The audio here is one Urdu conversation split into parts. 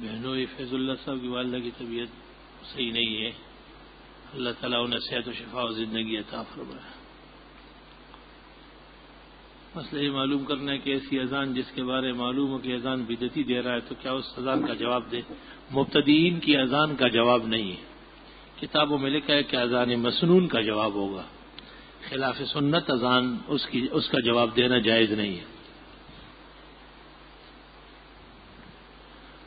بہنوں فیض اللہ صاحب کی والدہ کی طبیعت صحیح نہیں ہے، اللہ تعالیٰ انہیں صحت و شفا و زندگی عطا فرمائے۔ مسئلہ یہ معلوم کرنا ہے کہ ایسی اذان جس کے بارے معلوم ہو کہ اذان بدعتی دے رہا ہے تو کیا اس اذان کا جواب دے؟ مبتدئین کی اذان کا جواب نہیں ہے، کتابوں میں لکھا ہے کہ اذان مسنون کا جواب ہوگا، خلاف سنت اذان اس کا جواب دینا جائز نہیں ہے۔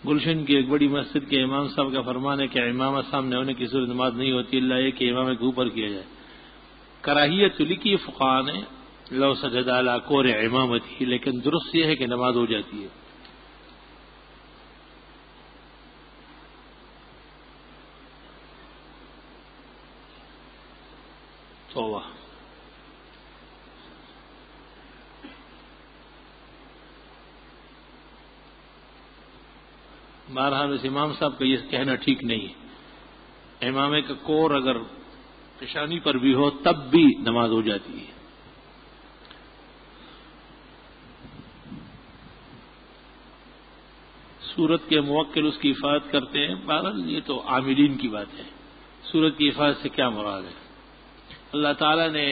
گلشن کی ایک بڑی مسجد کے امام صاحب کا فرمان ہے کہ امام سامنے ہونے کی صورت نماز نہیں ہوتی اللہ یہ کہ امام کے اوپر کیا جائے۔ کراہیت لکھی فقہاء نے لو سجد علی کور امامتی، لیکن درست یہ ہے کہ نماز ہو جاتی ہے۔ توبہ۔ بہرحال اس امام صاحب کا یہ کہنا ٹھیک نہیں ہے، امامے کا کور اگر پیشانی پر بھی ہو تب بھی نماز ہو جاتی ہے۔ سورت کے موکل اس کی حفاظت کرتے ہیں، بہرحال یہ تو عاملین کی بات ہے، سورت کی حفاظت سے کیا مراد ہے؟ اللہ تعالیٰ نے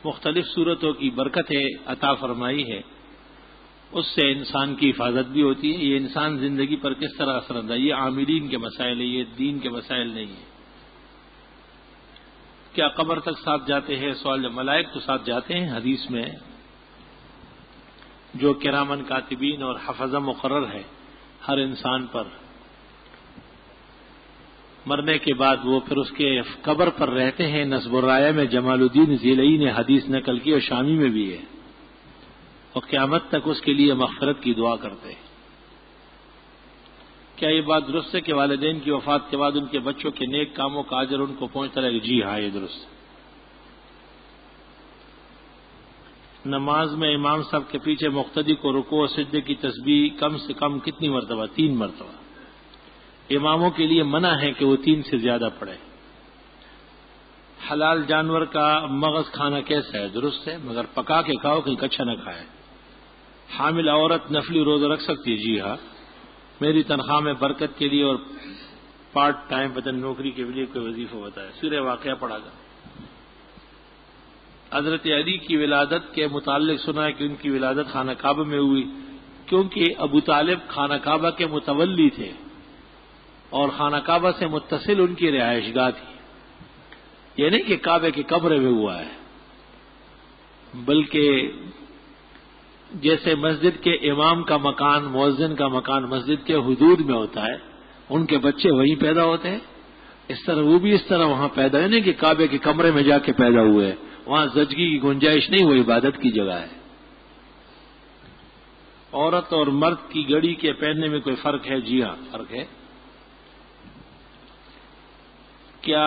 مختلف صورتوں کی برکتیں عطا فرمائی ہے، اس سے انسان کی حفاظت بھی ہوتی ہے۔ یہ انسان زندگی پر کس طرح اثر انداز، یہ عاملین کے مسائل ہے، یہ دین کے مسائل نہیں ہیں۔ کیا قبر تک ساتھ جاتے ہیں؟ سوال، ملائک تو ساتھ جاتے ہیں، حدیث میں جو کرامن کاتبین اور حفظہ مقرر ہے ہر انسان پر، مرنے کے بعد وہ پھر اس کے قبر پر رہتے ہیں۔ نصب الرایہ میں جمال الدین ذیلئی نے حدیث نقل کی اور شامی میں بھی ہے، اور قیامت تک اس کے لیے مغفرت کی دعا کرتے ہیں۔ کیا یہ بات درست ہے کہ والدین کی وفات کے بعد ان کے بچوں کے نیک کاموں کا اجر ان کو پہنچتا رہے گا؟ جی ہاں، یہ درست ہے۔ نماز میں امام صاحب کے پیچھے مقتدی کو رکوع و سجدے کی تسبیح کم سے کم کتنی مرتبہ؟ 3 مرتبہ۔ اماموں کے لیے منع ہے کہ وہ 3 سے زیادہ پڑھے۔ حلال جانور کا مغز کھانا کیسا ہے؟ درست ہے، مگر پکا کے کھاؤ، کہیں کچا نہ کھائے۔ حامل عورت نفلی روزہ رکھ سکتی ہے؟ جی ہاں، میری تنخواہ میں برکت کے لیے اور پارٹ ٹائم بدن نوکری کے لیے کوئی وظیفہ بتایا۔ سورہ واقعہ پڑھا گا۔ حضرت علی کی ولادت کے متعلق سنا ہے کہ ان کی ولادت خانہ کعبہ میں ہوئی، کیونکہ ابو طالب خانہ کعبہ کے متولی تھے اور خانہ کعبہ سے متصل ان کی رہائش گاہ تھی۔ یہ نہیں کہ کعبے کے کمرے میں ہوا ہے، بلکہ جیسے مسجد کے امام کا مکان، مؤذن کا مکان مسجد کے حدود میں ہوتا ہے، ان کے بچے وہیں پیدا ہوتے ہیں، اس طرح وہ بھی اس طرح وہاں پیدا ہے، نہیں کہ کعبے کے کمرے میں جا کے پیدا ہوئے، وہاں زچگی کی گنجائش نہیں، وہ عبادت کی جگہ ہے۔ عورت اور مرد کی گھڑی کے پہننے میں کوئی فرق ہے؟ جی ہاں، فرق ہے۔ کیا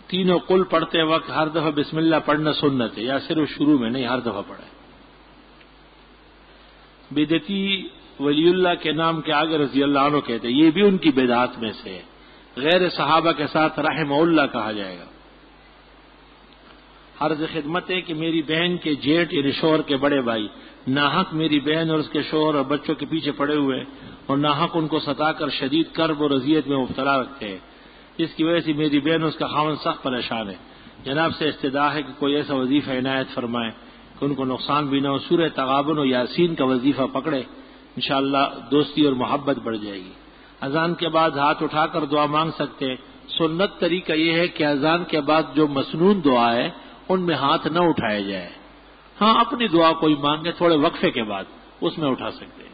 تینوں قل پڑھتے وقت ہر دفعہ بسم اللہ پڑھنا سنت ہے یا صرف شروع میں؟ نہیں، ہر دفعہ پڑھے۔ بدعتی ولی اللہ کے نام کے آگے رضی اللہ عنہ کہتے ہیں، یہ بھی ان کی بدعات میں سے ہے۔ غیر صحابہ کے ساتھ رحمہ اللہ کہا جائے گا۔ عرض خدمت ہے کہ میری بہن کے جیٹ یعنی شوہر کے بڑے بھائی ناحق میری بہن اور اس کے شوہر اور بچوں کے پیچھے پڑے ہوئے اور ناحق ان کو ستا کر شدید کرب اور اذیت میں مبتلا رکھتے ہیں، جس کی وجہ سے میری بہن اور اس کا خاوند سخت پریشان ہے۔ جناب سے استدعا ہے کہ کوئی ایسا وظیفہ عنایت فرمائے کہ ان کو نقصان بھی نہ ہو۔ سورہ تغابن و یاسین کا وظیفہ پکڑے، انشاءاللہ دوستی اور محبت بڑھ جائے گی۔ اذان کے بعد ہاتھ اٹھا کر دعا مانگ سکتے ہیں۔ سنت طریقہ یہ ہے کہ اذان کے بعد جو مسنون دعا ہے ان میں ہاتھ نہ اٹھائے جائے، ہاں اپنی دعا کوئی مانگے تھوڑے وقفے کے بعد اس میں اٹھا سکتے ہیں۔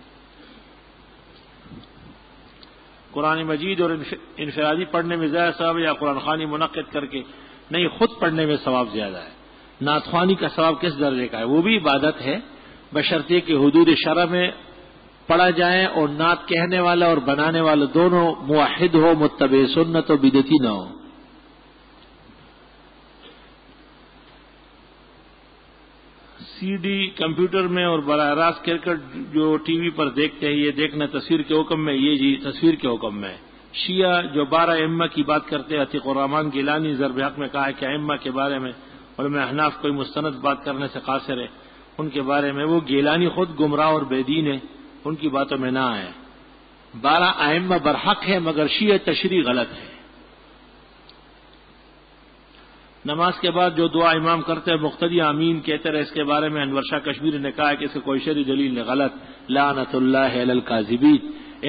قرآن مجید اور انفرادی پڑھنے میں زیادہ ثواب یا قرآن خوانی منعقد کر کے؟ نہیں، خود پڑھنے میں ثواب زیادہ ہے۔ نعت خوانی کا ثواب کس درجے کا ہے؟ وہ بھی عبادت ہے، بشرطے کہ حدود شرع میں پڑھا جائے اور نعت کہنے والا اور بنانے والا دونوں موحد ہو، متبع سنت و بدعتی نہ ہو۔ سی ڈی کمپیوٹر میں اور براہ راست کرکٹ جو ٹی وی پر دیکھتے ہیں، یہ دیکھنا تصویر کے حکم میں؟ یہ جی تصویر کے حکم میں۔ شیعہ جو 12 ائمہ کی بات کرتے ہیں، عتیق الرحمان گیلانی ضرب حق میں کہا ہے کہ ائمہ کے بارے میں علماء احناف کوئی مستند بات کرنے سے قاصر ہے، ان کے بارے میں وہ گیلانی خود گمراہ اور بے دین ہے، ان کی باتوں میں نہ آئے۔ 12 ائمہ برحق ہے مگر شیعہ تشریح غلط ہے. نماز کے بعد جو دعا امام کرتے ہیں مقتدی آمین کہتے رہے، اس کے بارے میں انور شاہ کشمیری نے کہا کہ اس کا کوئی شرعی دلیل نہیں، غلط. لعنت اللہ علی الکاذبین.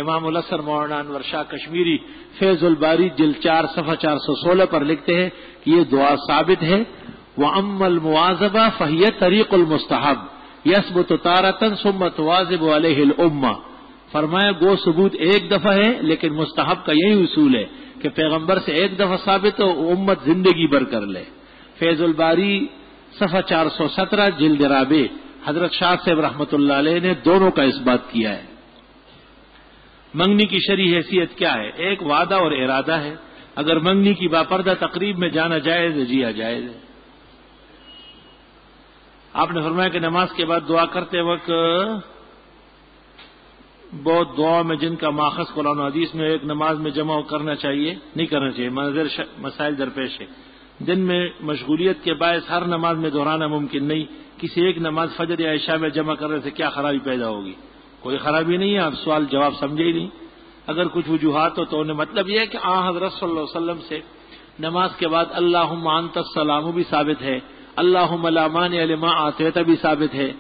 امام الاثر مولانا انور شاہ کشمیری فیض الباری جلد 4 صفحہ 416 پر لکھتے ہیں کہ یہ دعا ثابت ہے. وَأَمَّا الْمُوَاظَبَةُ فَهِيَ طَرِيقُ الْمُسْتَحَبِّ يَثْبُتُ تَارَةً ثُمَّ تُوَاظِبُ عَلَيْهِ الْأُمَّةُ. فرمایا گو ثبوت ایک دفعہ ہے لیکن مستحب کا یہی اصول ہے کہ پیغمبر سے ایک دفعہ ثابت ہو امت زندگی بھر کر لے. فیض الباری صفحہ 417 جلد رابع. حضرت شاہ صاحب رحمۃ اللہ علیہ نے دونوں کا اس بات کیا ہے. منگنی کی شرعی حیثیت کیا ہے؟ ایک وعدہ اور ارادہ ہے. اگر منگنی کی باپردہ تقریب میں جانا جائز ہے، جی جائز ہے. آپ نے فرمایا کہ نماز کے بعد دعا کرتے وقت بہت دعا میں جن کا ماخذ قرآن و حدیث میں ایک نماز میں جمع کرنا چاہیے نہیں کرنا چاہیے. مسائل درپیش ہے. دن میں مشغولیت کے باعث ہر نماز میں دہرانا ممکن نہیں. کسی ایک نماز فجر یا عشاء میں جمع کرنے سے کیا خرابی پیدا ہوگی؟ کوئی خرابی نہیں ہے. آپ سوال جواب سمجھے ہی نہیں. اگر کچھ وجوہات ہو تو انہیں مطلب یہ ہے کہ حضرت صلی اللہ علیہ وسلم سے نماز کے بعد اللہم انت السلام بھی ثابت ہے، اللہم لا مانع لما اعطیت بھی ثابت ہے،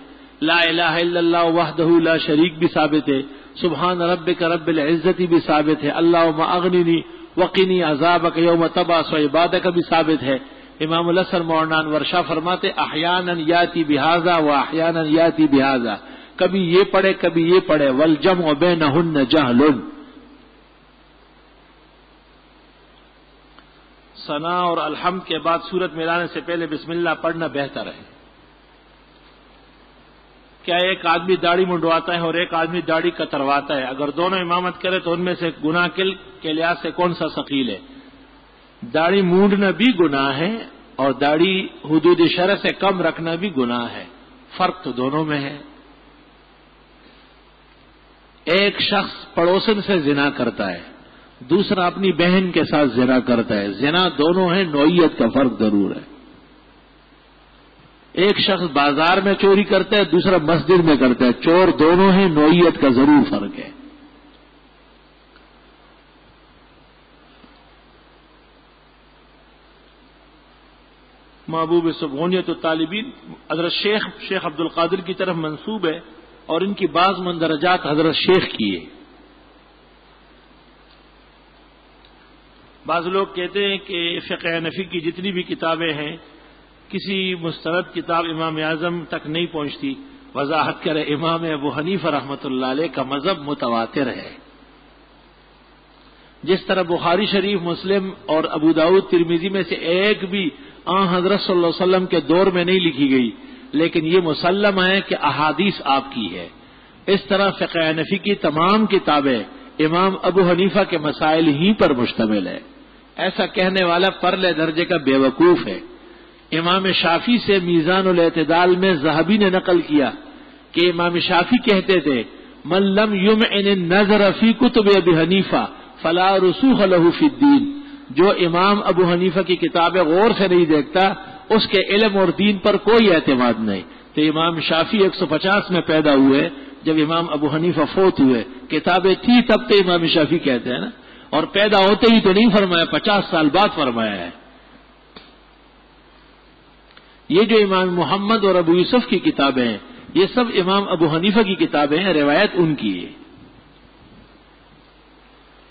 لا الہ الا اللہ وحدہ لا شریک بھی ثابت ہے، سبحان ربک رب العزت بھی ثابت ہے، اللہم اغننی وقنی عذابک یوم تبعث عبادک بھی ثابت ہے. امام الاثر مولانا انور شاہ فرماتے احیانا یاتی بہذا و احیانا یاتی بہذا، کبھی یہ پڑھے کبھی یہ پڑھے. والجمع بینہن جہل. ثنا اور الحمد کے بعد سورت ملانے سے پہلے بسم اللہ پڑھنا بہتر ہے. کیا ایک آدمی داڑھی منڈواتا ہے اور ایک آدمی داڑھی کترواتا ہے؟ اگر دونوں امامت کرے تو ان میں سے گناہ کے لحاظ سے کون سا ثقیل ہے؟ داڑھی مونڈنا بھی گناہ ہے اور داڑھی حدود شرع سے کم رکھنا بھی گناہ ہے. فرق تو دونوں میں ہے. ایک شخص پڑوسن سے زنا کرتا ہے، دوسرا اپنی بہن کے ساتھ زنا کرتا ہے. زنا دونوں ہیں، نوعیت کا فرق ضرور ہے. ایک شخص بازار میں چوری کرتا ہے، دوسرا مسجد میں کرتا ہے. چور دونوں ہیں، نوعیت کا ضرور فرق ہے. محبوب سبحانیت الطالبین حضرت شیخ عبد القادر کی طرف منسوب ہے اور ان کی بعض مندرجات حضرت شیخ کی ہے. بعض لوگ کہتے ہیں کہ فقہ حنفی کی جتنی بھی کتابیں ہیں کسی مستند کتاب امام اعظم تک نہیں پہنچتی. وضاحت کرے امام ابو حنیفہ رحمۃ اللہ علیہ کا مذہب متواتر ہے. جس طرح بخاری شریف، مسلم اور ابو داؤد ترمذی میں سے ایک بھی حضرت صلی اللہ علیہ وسلم کے دور میں نہیں لکھی گئی، لیکن یہ مسلم ہے کہ احادیث آپ کی ہے. اس طرح فقہ حنفی کی تمام کتابیں امام ابو حنیفہ کے مسائل ہی پر مشتمل ہے. ایسا کہنے والا پرلے درجے کا بے وقوف ہے. امام شافعی سے میزان الاعتدال میں ذہبی نے نقل کیا کہ امام شافعی کہتے تھے من لم یمعن النظر فی کتب ابی حنیفہ فلا رسوخ له فی الدین. جو امام ابو حنیفہ کی کتابیں غور سے نہیں دیکھتا اس کے علم اور دین پر کوئی اعتماد نہیں. تو امام شافعی 150 میں پیدا ہوئے جب امام ابو حنیفہ فوت ہوئے. کتابیں تھی تب تو امام شافعی کہتے ہیں نا، اور پیدا ہوتے ہی تو نہیں فرمایا، 50 سال بعد فرمایا ہے. یہ جو امام محمد اور ابو یوسف کی کتابیں ہیں یہ سب امام ابو حنیفہ کی کتابیں ہیں، روایت ان کی ہے.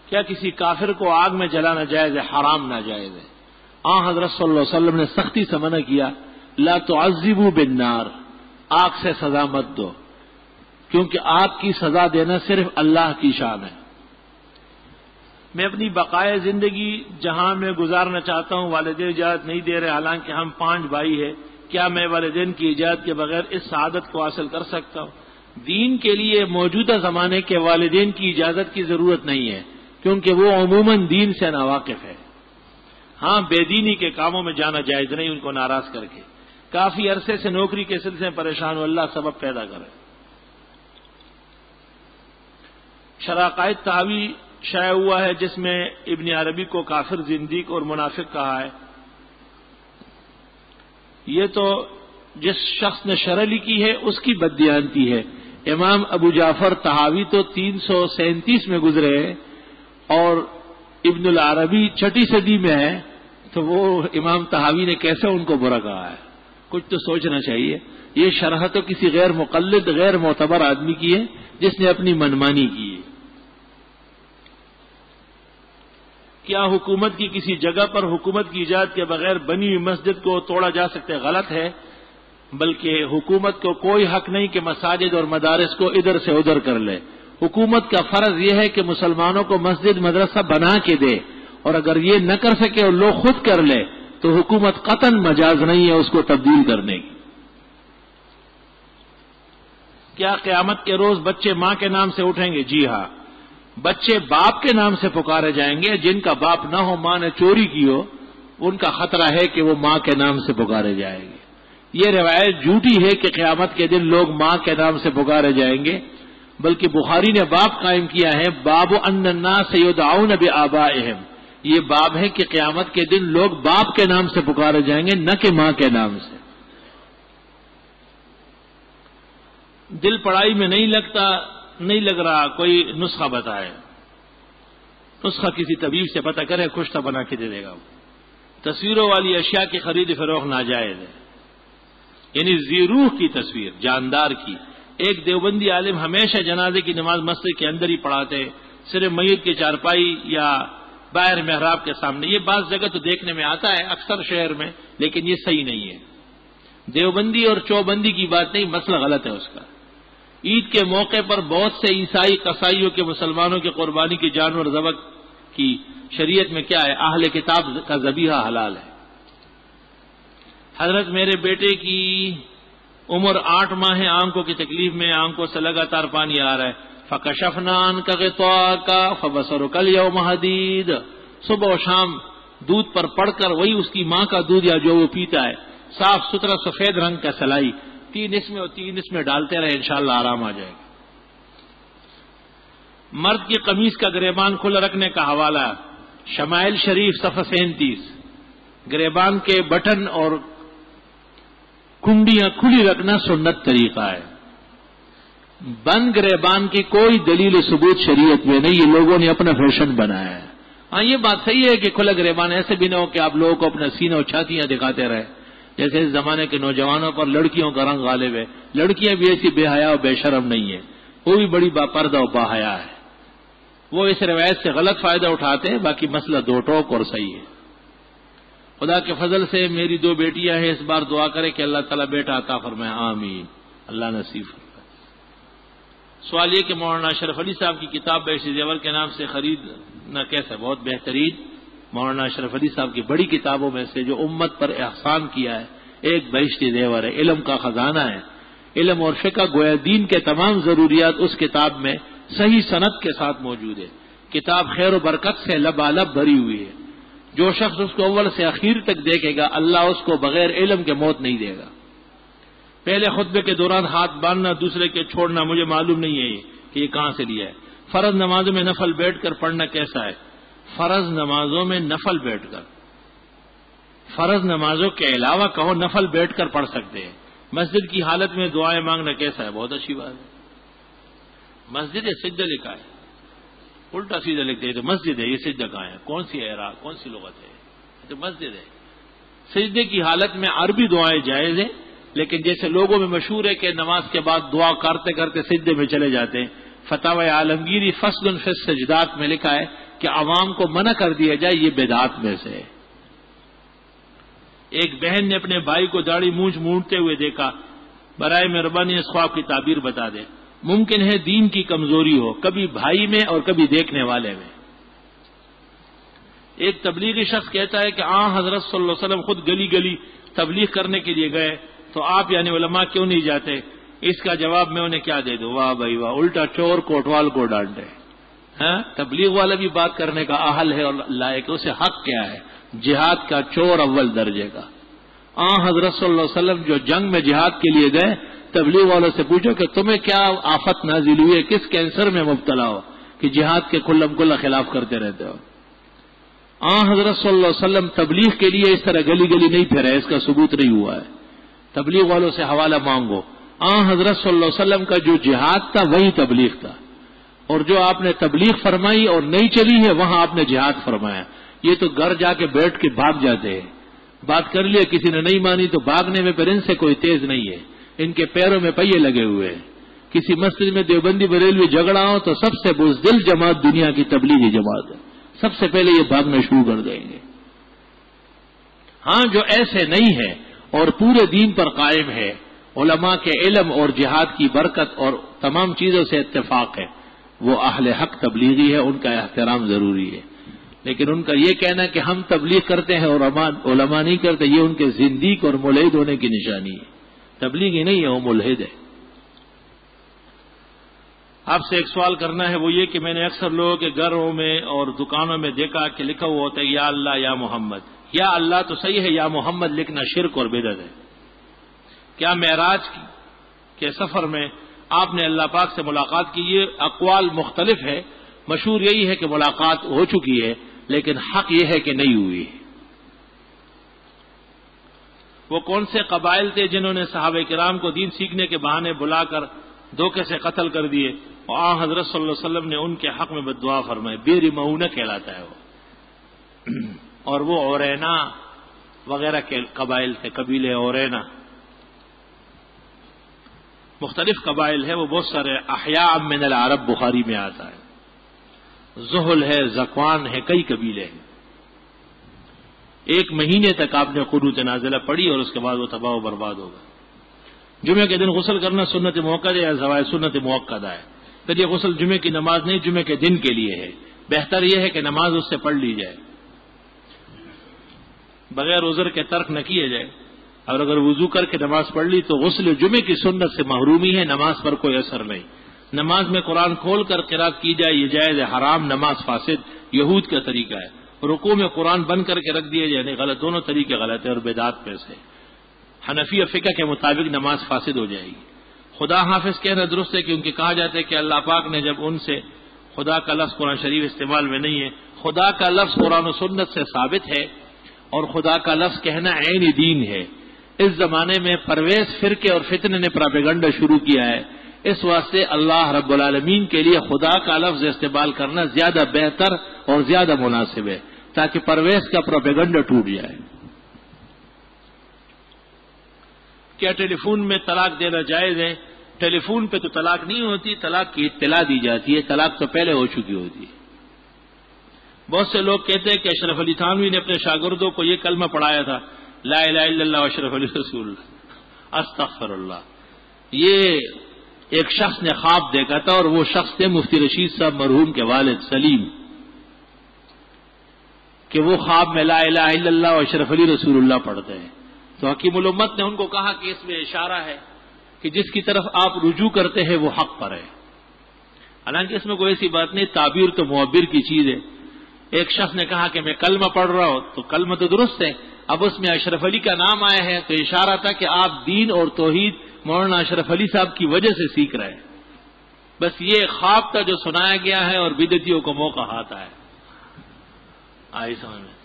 کیا کسی کافر کو آگ میں جلانا جائز ہے؟ حرام ناجائز ہے. حضرت صلی اللہ علیہ وسلم نے سختی سے منع کیا لا تعذبوا بالنار، آگ سے سزا مت دو، کیونکہ آگ کی سزا دینا صرف اللہ کی شان ہے. میں اپنی بقائے زندگی جہاں میں گزارنا چاہتا ہوں والدین اجازت نہیں دے رہے، حالانکہ ہم 5 بھائی ہیں. کیا میں والدین کی اجازت کے بغیر اس سعادت کو حاصل کر سکتا ہوں؟ دین کے لیے موجودہ زمانے کے والدین کی اجازت کی ضرورت نہیں ہے، کیونکہ وہ عموماً دین سے ناواقف ہے. ہاں، بے دینی کے کاموں میں جانا جائز نہیں، ان کو ناراض کر کے. کافی عرصے سے نوکری کے سلسلے میں پریشان ہو، اللہ سبب پیدا کرے. شرائع تحوی شائع ہوا ہے جس میں ابن عربی کو کافر، زندیق اور منافق کہا ہے. یہ تو جس شخص نے شرح لکھی ہے اس کی بددیانتی ہے. امام ابو جعفر طحاوی تو 337 میں گزرے اور ابن العربی 6 صدی میں ہے، تو وہ امام طحاوی نے کیسے ان کو برا کہا ہے؟ کچھ تو سوچنا چاہیے. یہ شرح تو کسی غیر مقلد غیر معتبر آدمی کی ہے جس نے اپنی منمانی کی ہے. کیا حکومت کی کسی جگہ پر حکومت کی ایجاد کے بغیر بنی ہوئی مسجد کو توڑا جا سکتا ہے؟ غلط ہے، بلکہ حکومت کو کوئی حق نہیں کہ مساجد اور مدارس کو ادھر سے ادھر کر لے. حکومت کا فرض یہ ہے کہ مسلمانوں کو مسجد مدرسہ بنا کے دے، اور اگر یہ نہ کر سکے اور لوگ خود کر لے تو حکومت قطعاً مجاز نہیں ہے اس کو تبدیل کرنے کی. کیا قیامت کے روز بچے ماں کے نام سے اٹھیں گے؟ جی ہاں، بچے باپ کے نام سے پکارے جائیں گے. جن کا باپ نہ ہو، ماں نے چوری کی ہو، ان کا خطرہ ہے کہ وہ ماں کے نام سے پکارے جائیں گے. یہ روایت جھوٹی ہے کہ قیامت کے دن لوگ ماں کے نام سے پکارے جائیں گے، بلکہ بخاری نے باب قائم کیا ہے، باب ان الناس یدعون بآبائہم. یہ باب ہے کہ قیامت کے دن لوگ باپ کے نام سے پکارے جائیں گے، نہ کہ ماں کے نام سے. دل پڑھائی میں نہیں لگ رہا، کوئی نسخہ بتائے. نسخہ کسی طبیب سے پتہ کرے، کشتہ بنا کے دے دے گا. تصویروں والی اشیاء کی خرید فروخت ناجائز ہے، یعنی ذی روح کی تصویر، جاندار کی. ایک دیوبندی عالم ہمیشہ جنازے کی نماز مسجد کے اندر ہی پڑھاتے، صرف میت کی چارپائی یا باہر محراب کے سامنے. یہ بعض جگہ تو دیکھنے میں آتا ہے، اکثر شہر میں، لیکن یہ صحیح نہیں ہے. دیوبندی اور چوبندی کی بات نہیں، مسئلہ غلط ہے اس کا. عید کے موقع پر بہت سے عیسائی قصائیوں کے مسلمانوں کی قربانی کی جانور ذبح کی شریعت میں کیا ہے؟ اہل کتاب کا ذبیحہ حلال ہے. حضرت میرے بیٹے کی عمر 8 ماہ ہے، آنکھوں کی تکلیف میں، آنکھوں سے لگاتار پانی آ رہا ہے. فکشفنا عنک غطاءک فبصرک اليوم حدید. صبح و شام دودھ پر پڑھ کر، وہی اس کی ماں کا دودھ یا جو وہ پیتا ہے، صاف ستھرا سفید رنگ کا سلائی، 3 اس میں اور 3 اس میں ڈالتے رہے، انشاءاللہ آرام آ جائے گا. مرد کی قمیص کا گریبان کھلا رکھنے کا حوالہ شمائل شریف صفحہ 37. گریبان کے بٹن اور کنڈیاں کھلی رکھنا سنت طریقہ ہے. بند گریبان کی کوئی دلیل ثبوت شریعت میں نہیں، یہ لوگوں نے اپنا فیشن بنایا ہے. ہاں یہ بات صحیح ہے کہ کھلا گریبان ایسے بھی نہ ہو کہ آپ لوگوں کو اپنا سینہ اور چھاتیاں دکھاتے رہے، جیسے اس زمانے کے نوجوانوں پر لڑکیوں کا رنگ غالب ہے. لڑکیاں بھی ایسی بے حیا اور بے شرم نہیں ہیں، وہ بھی بڑی باپردہ اور باحیا ہے. وہ اس روایت سے غلط فائدہ اٹھاتے ہیں. باقی مسئلہ دو ٹوک اور صحیح ہے. خدا کے فضل سے میری 2 بیٹیاں ہیں، اس بار دعا کرے کہ اللہ تعالیٰ بیٹا عطا فرمائے. آمین، اللہ نصیب فرمائے. سوال یہ کہ مولانا اشرف علی صاحب کی کتاب بہشتی زیور کے نام سے خریدنا کیسا؟ بہت بہترین. مولانا اشرف علی صاحب کی بڑی کتابوں میں سے جو امت پر احسان کیا ہے، ایک بہشتی زیور ہے، علم کا خزانہ ہے. علم اور فقہ گویا دین کے تمام ضروریات اس کتاب میں صحیح سند کے ساتھ موجود ہے. کتاب خیر و برکت سے لبالب بھری ہوئی ہے. جو شخص اس کو اول سے اخیر تک دیکھے گا، اللہ اس کو بغیر علم کے موت نہیں دے گا. پہلے خطبے کے دوران ہاتھ باندھنا، دوسرے کے چھوڑنا، مجھے معلوم نہیں ہے کہ یہ کہاں سے لیا ہے. فرض نمازوں میں نفل بیٹھ کر پڑھنا کیسا ہے؟ فرض نمازوں میں نفل بیٹھ کر، فرض نمازوں کے علاوہ کہو نفل بیٹھ کر پڑھ سکتے ہیں. مسجد کی حالت میں دعائیں مانگنا کیسا ہے؟ بہت اچھی بات ہے. مسجد ہے، سجدہ لکھا ہے، الٹا سیدھا لکھتے ہیں تو مسجد ہے. یہ سجدہ کہاں ہے؟ کون سی اعراب، کون سی لغت ہے؟ تو مسجد ہے. سجدے کی حالت میں عربی دعائیں جائز ہیں، لیکن جیسے لوگوں میں مشہور ہے کہ نماز کے بعد دعا کرتے کرتے سجدے میں چلے جاتے ہیں. فتاوی عالمگیری فصل فی السجدات میں لکھا ہے کہ عوام کو منع کر دیا جائے، یہ بدعات میں سے ہے. ایک بہن نے اپنے بھائی کو داڑھی مونچھ مونڈتے ہوئے دیکھا. برائے مہربانی اس خواب کی تعبیر بتا دیں. ممکن ہے دین کی کمزوری ہو، کبھی بھائی میں اور کبھی دیکھنے والے میں. ایک تبلیغی شخص کہتا ہے کہ حضرت صلی اللہ علیہ وسلم خود گلی گلی تبلیغ کرنے کے لیے گئے، تو آپ یعنی علماء کیوں نہیں جاتے؟ اس کا جواب میں انہیں کیا دے دوں؟ واہ بھائی واہ، الٹا چور کوٹوال کو ڈانٹے. تبلیغ والا بھی بات کرنے کا اہل ہے اور لائق، اسے حق کیا ہے؟ جہاد کا چور اول درجے کا. حضرت صلی اللہ علیہ وسلم جو جنگ میں جہاد کے لیے گئے، تبلیغ والوں سے پوچھو کہ تمہیں کیا آفت نازل ہوئی ہے، کس کینسر میں مبتلا ہو کہ جہاد کے کھلم کھلا خلاف کرتے رہتے ہو. حضرت صلی اللہ علیہ وسلم تبلیغ کے لیے اس طرح گلی گلی نہیں پھرے، اس کا ثبوت نہیں ہوا ہے. تبلیغ والوں سے حوالہ مانگو. حضرت صلی اللہ علیہ وسلم کا جو جہاد تھا وہی تبلیغ تھا، اور جو آپ نے تبلیغ فرمائی اور نہیں چلی ہے وہاں آپ نے جہاد فرمایا۔ یہ تو گھر جا کے بیٹھ کے بھاگ جاتے ہیں، بات کر لیا کسی نے نہیں مانی تو بھاگنے میں پھر ان سے کوئی تیز نہیں ہے، ان کے پیروں میں پہیے لگے ہوئے ہیں۔ کسی مسجد میں دیوبندی بریلوی جھگڑا ہو تو سب سے بزدل جماعت دنیا کی تبلیغی جماعت ہے، سب سے پہلے یہ بھاگنا شروع کر دیں گے۔ ہاں جو ایسے نہیں ہے اور پورے دین پر قائم ہے، علماء کے علم اور جہاد کی برکت اور تمام چیزوں سے اتفاق ہے، وہ اہل حق تبلیغی ہے، ان کا احترام ضروری ہے۔ لیکن ان کا یہ کہنا کہ ہم تبلیغ کرتے ہیں اور علماء نہیں کرتے، یہ ان کے زندیق اور ملحد ہونے کی نشانی ہے۔ تبلیغی نہیں ہے، وہ ملحد ہے۔ آپ سے ایک سوال کرنا ہے، وہ یہ کہ میں نے اکثر لوگوں کے گھروں میں اور دکانوں میں دیکھا کہ لکھا ہوا ہوتا ہے یا اللہ یا محمد۔ یا اللہ تو صحیح ہے، یا محمد لکھنا شرک اور بدعت ہے۔ کیا معراج کے سفر میں آپ نے اللہ پاک سے ملاقات کی؟ یہ اقوال مختلف ہے، مشہور یہی ہے کہ ملاقات ہو چکی ہے، لیکن حق یہ ہے کہ نہیں ہوئی۔ وہ کون سے قبائل تھے جنہوں نے صحابہ کرام کو دین سیکھنے کے بہانے بلا کر دھوکے سے قتل کر دیے، اور حضرت صلی اللہ علیہ وسلم نے ان کے حق میں بددعا فرمائی؟ بیر معونہ کہلاتا ہے وہ، اور وہ اورینا وغیرہ کے قبائل تھے، قبیلے اورینا، مختلف قبائل ہے، وہ بہت سارے احیاء من العرب بخاری میں آتا ہے، زحل ہے، زکوان ہے، کئی قبیلے ہیں۔ ایک مہینے تک آپ نے قنوت نازلہ پڑھی اور اس کے بعد وہ تباہ و برباد ہوگا۔ جمعے کے دن غسل کرنا سنت موقع ہے یا زوائد سنت موقع ہے؟ پھر یہ غسل جمعے کی نماز نہیں، جمعے کے دن کے لیے ہے۔ بہتر یہ ہے کہ نماز اس سے پڑھ لی جائے، بغیر عذر کے ترک نہ کیے جائے، اور اگر وضو کر کے نماز پڑھ لی تو غسل جمعے کی سنت سے محرومی ہے، نماز پر کوئی اثر نہیں۔ نماز میں قرآن کھول کر قرات کی جائے یہ جائز ہے، حرام، نماز فاسد، یہود کا طریقہ ہے۔ رکوع میں قرآن بند کر کے رکھ دیے جائے، یعنی غلط، دونوں طریقے غلط ہیں اور بدعات میں سے۔ حنفی فقہ کے مطابق نماز فاسد ہو جائے گی۔ خدا حافظ کہنا درست ہے، کیونکہ کہا جاتا ہے کہ اللہ پاک نے جب ان سے خدا کا لفظ قرآن شریف استعمال میں نہیں ہے، خدا کا لفظ قرآن و سنت سے ثابت ہے، اور خدا کا لفظ کہنا عین دین ہے۔ اس زمانے میں پرویز فرقے اور فتنے نے پراپیگنڈا شروع کیا ہے، اس واسطے اللہ رب العالمین کے لیے خدا کا لفظ استعمال کرنا زیادہ بہتر اور زیادہ مناسب ہے، تاکہ پرویز کا پروپیگنڈا ٹوٹ جائے۔ کیا ٹیلی فون میں طلاق دینا جائز ہے؟ ٹیلی فون پہ تو طلاق نہیں ہوتی، طلاق کی اطلاع دی جاتی ہے، طلاق تو پہلے ہو چکی ہوتی ہے۔ بہت سے لوگ کہتے ہیں کہ اشرف علی تھانوی نے اپنے شاگردوں کو یہ کلمہ پڑھایا تھا، لا الہ الا اللہ اشرف علی رسول اللہ، استغفر اللہ۔ یہ ایک شخص نے خواب دیکھا تھا، اور وہ شخص تھے مفتی رشید صاحب مرحوم کے والد سلیم، کہ وہ خواب میں لا الہ الا اللہ و اشرف علی رسول اللہ پڑھتے ہیں۔ تو حکیم الامت نے ان کو کہا کہ اس میں اشارہ ہے کہ جس کی طرف آپ رجوع کرتے ہیں وہ حق پر ہے۔ حالانکہ اس میں کوئی ایسی بات نہیں، تعبیر تو معبر کی چیز ہے۔ ایک شخص نے کہا کہ میں کلمہ پڑھ رہا ہوں، تو کلمہ تو درست ہے، اب اس میں اشرف علی کا نام آیا ہے تو اشارہ تھا کہ آپ دین اور توحید مولانا اشرف علی صاحب کی وجہ سے سیکھ رہے ہیں۔ بس یہ خواب تھا جو سنایا گیا ہے، اور بدعتیوں کو موقع آتا ہے۔ آئی سمجھ میں؟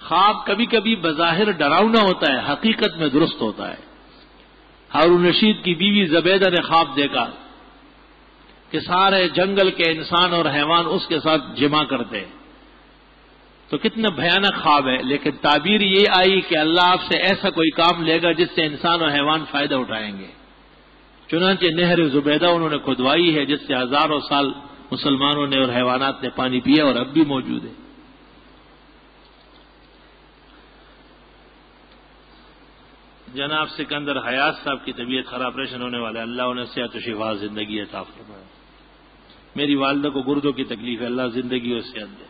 خواب کبھی کبھی بظاہر ڈراؤنا ہوتا ہے، حقیقت میں درست ہوتا ہے۔ ہارون رشید کی بیوی زبیدہ نے خواب دیکھا کہ سارے جنگل کے انسان اور حیوان اس کے ساتھ جمع کرتے ہیں، تو کتنا بھیانک خواب ہے، لیکن تعبیر یہ آئی کہ اللہ آپ سے ایسا کوئی کام لے گا جس سے انسان اور حیوان فائدہ اٹھائیں گے۔ چنانچہ نہر زبیدہ انہوں نے کھدوائی ہے، جس سے ہزاروں سال مسلمانوں نے اور حیوانات نے پانی پیا، اور اب بھی موجود ہے۔ جناب سکندر حیات صاحب کی طبیعت خراب، آپریشن ہونے والا ہے، اللہ انہیں صحت و شفا زندگی عطا فرمائے۔ میری والدہ کو گردوں کی تکلیف ہے، اللہ زندگی اور صحت دے۔